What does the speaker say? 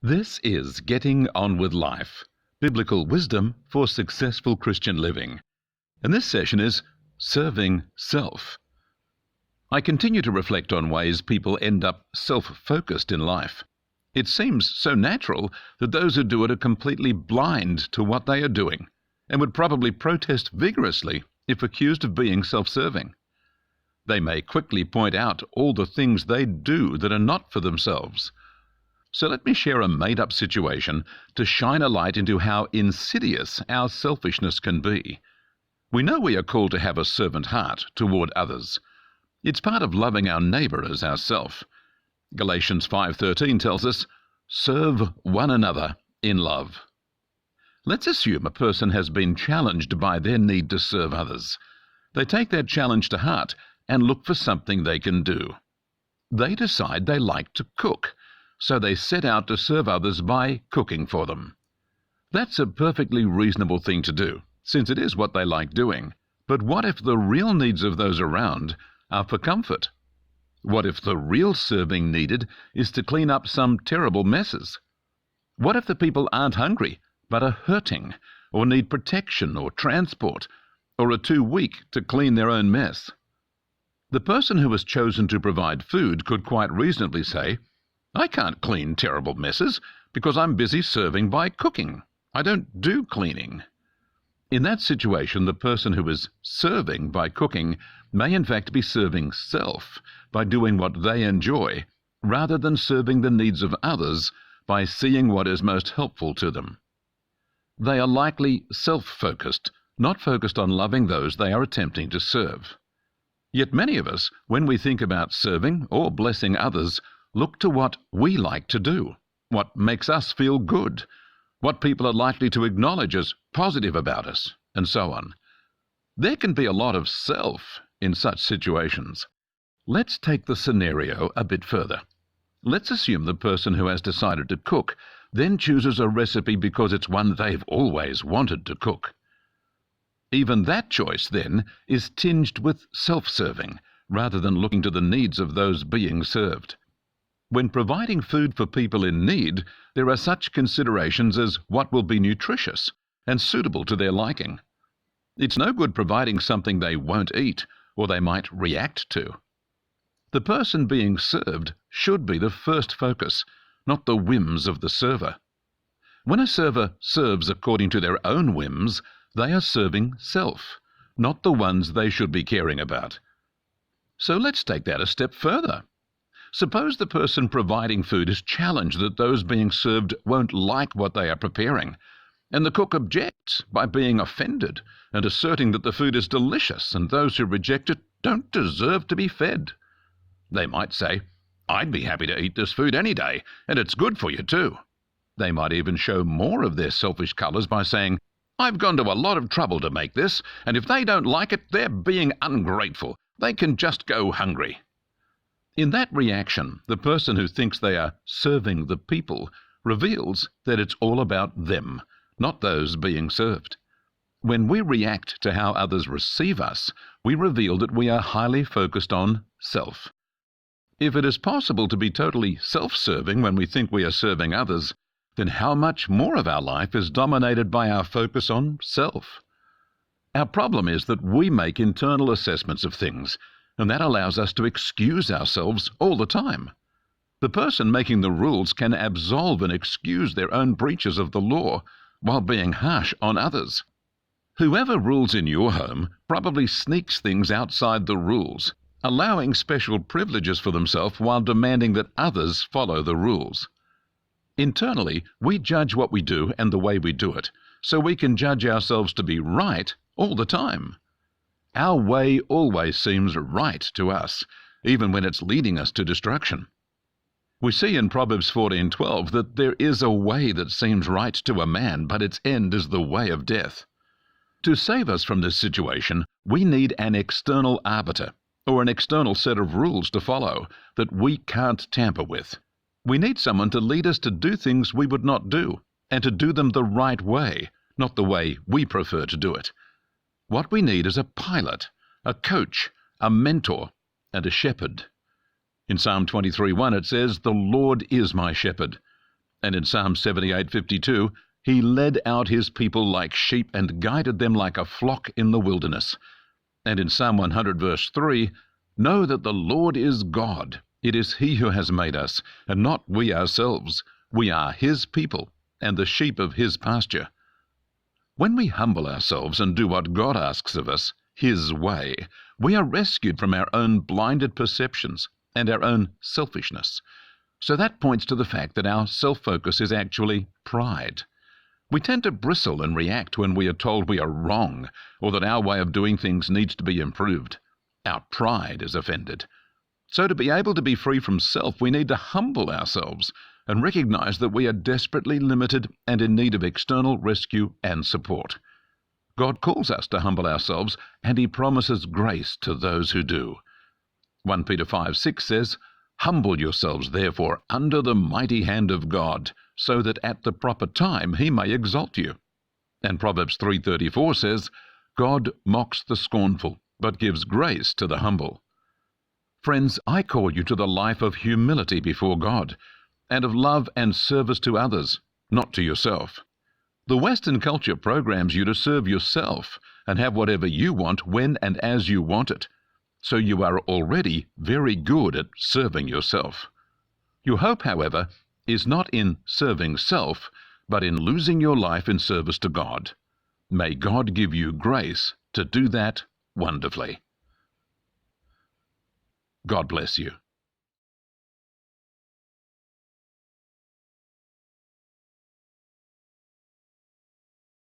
This is Getting On With Life, Biblical Wisdom for Successful Christian Living. And this session is Serving Self. I continue to reflect on ways people end up self-focused in life. It seems so natural that those who do it are completely blind to what they are doing and would probably protest vigorously if accused of being self-serving. They may quickly point out all the things they do that are not for themselves. So let me share a made-up situation to shine a light into how insidious our selfishness can be. We know we are called to have a servant heart toward others. It's part of loving our neighbor as ourself. Galatians 5:13 tells us, "Serve one another in love." Let's assume a person has been challenged by their need to serve others. They take that challenge to heart and look for something they can do. They decide they like to cook, so they set out to serve others by cooking for them. That's a perfectly reasonable thing to do, since it is what they like doing. But what if the real needs of those around are for comfort? What if the real serving needed is to clean up some terrible messes? What if the people aren't hungry, but are hurting, or need protection or transport, or are too weak to clean their own mess? The person who has chosen to provide food could quite reasonably say, "I can't clean terrible messes because I'm busy serving by cooking. I don't do cleaning." In that situation, the person who is serving by cooking may in fact be serving self by doing what they enjoy, rather than serving the needs of others by seeing what is most helpful to them. They are likely self-focused, not focused on loving those they are attempting to serve. Yet many of us, when we think about serving or blessing others, look to what we like to do, what makes us feel good, what people are likely to acknowledge as positive about us, and so on. There can be a lot of self in such situations. Let's take the scenario a bit further. Let's assume the person who has decided to cook then chooses a recipe because it's one they've always wanted to cook. Even that choice, then, is tinged with self-serving, rather than looking to the needs of those being served. When providing food for people in need, there are such considerations as what will be nutritious and suitable to their liking. It's no good providing something they won't eat or they might react to. The person being served should be the first focus, not the whims of the server. When a server serves according to their own whims, they are serving self, not the ones they should be caring about. So let's take that a step further. Suppose the person providing food is challenged that those being served won't like what they are preparing, and the cook objects by being offended and asserting that the food is delicious and those who reject it don't deserve to be fed. They might say, "I'd be happy to eat this food any day, and it's good for you too." They might even show more of their selfish colors by saying, "I've gone to a lot of trouble to make this, and if they don't like it, they're being ungrateful. They can just go hungry." In that reaction, the person who thinks they are serving the people reveals that it's all about them, not those being served. When we react to how others receive us, we reveal that we are highly focused on self. If it is possible to be totally self-serving when we think we are serving others, then how much more of our life is dominated by our focus on self? Our problem is that we make internal assessments of things, and that allows us to excuse ourselves all the time. The person making the rules can absolve and excuse their own breaches of the law while being harsh on others. Whoever rules in your home probably sneaks things outside the rules, allowing special privileges for themselves while demanding that others follow the rules. Internally, we judge what we do and the way we do it, so we can judge ourselves to be right all the time. Our way always seems right to us, even when it's leading us to destruction. We see in Proverbs 14:12 that there is a way that seems right to a man, but its end is the way of death. To save us from this situation, we need an external arbiter, or an external set of rules to follow that we can't tamper with. We need someone to lead us to do things we would not do, and to do them the right way, not the way we prefer to do it. What we need is a pilot, a coach, a mentor, and a shepherd. In Psalm 23:1 it says, "The Lord is my shepherd." And in Psalm 78:52, he led out his people like sheep and guided them like a flock in the wilderness. And in Psalm 100 verse 3, know that the Lord is God. It is he who has made us, and not we ourselves. We are his people, and the sheep of his pasture. When we humble ourselves and do what God asks of us, his way, we are rescued from our own blinded perceptions and our own selfishness. So that points to the fact that our self-focus is actually pride. We tend to bristle and react when we are told we are wrong or that our way of doing things needs to be improved. Our pride is offended. So to be able to be free from self, we need to humble ourselves and recognize that we are desperately limited and in need of external rescue and support. God calls us to humble ourselves, and he promises grace to those who do. 1 Peter 5:6 says, humble yourselves, therefore, under the mighty hand of God, so that at the proper time he may exalt you. And Proverbs 3:34 says, God mocks the scornful, but gives grace to the humble. Friends, I call you to the life of humility before God, and of love and service to others, not to yourself. The Western culture programs you to serve yourself and have whatever you want when and as you want it. So you are already very good at serving yourself. Your hope, however, is not in serving self, but in losing your life in service to God. May God give you grace to do that wonderfully. God bless you.